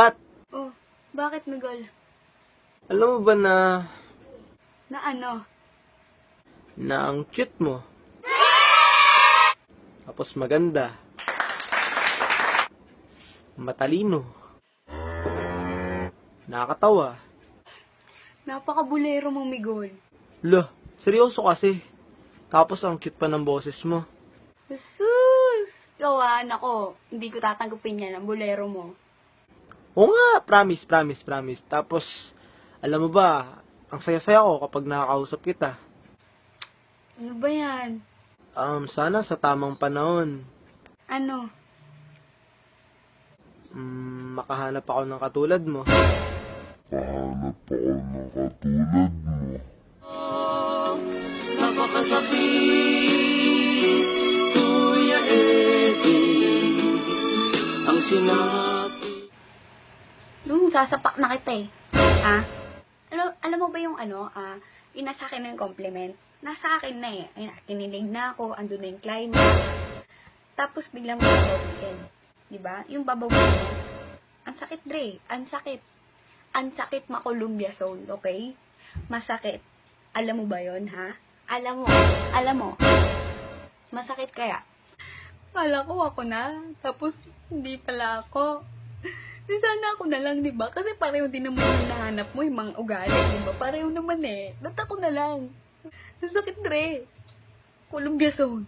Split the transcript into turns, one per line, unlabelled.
Pat,
Oh, bakit, Miguel?
alam mo ba na
Na ano?
ang cute mo? Tapos maganda. Matalino. Nakakatawa.
Napaka-bulero mo, Miguel.
Lah, seryoso kasi. Tapos ang cute pa ng boses mo.
Sus! Kawan ako. Hindi ko tatanggapin yan ang bulero mo.
Oo nga, promise. Tapos, alam mo ba, ang saya-saya ko kapag nakakausap kita.
Ano ba yan?
Sana sa tamang panahon,
Ano?
makahanap ako ng katulad mo.
Napakasakit, Kuya Eddie, ang sinabi.
Sasapak na kita eh. Ha? Alam mo ba yung yung nasa akin na yung compliment? Nasa akin na eh. Ayun, kinilig na ako, andun na yung climax. Tapos biglang babawin. Diba? Yung babawin mo. Ang sakit, Dre. Ang sakit. Ang sakit ma-Columbia Zone, okay? Masakit. Alam mo ba yon ha? Alam mo. Masakit kaya? Kala ko ako na. Tapos, hindi pala ako. Sana ako na lang, di ba? Kasi pareho din naman yung nahanap mo, yung mga ugali, di ba? Pareho naman eh. Ba't ako na lang? Ang sakit, Dre. Columbia Zone.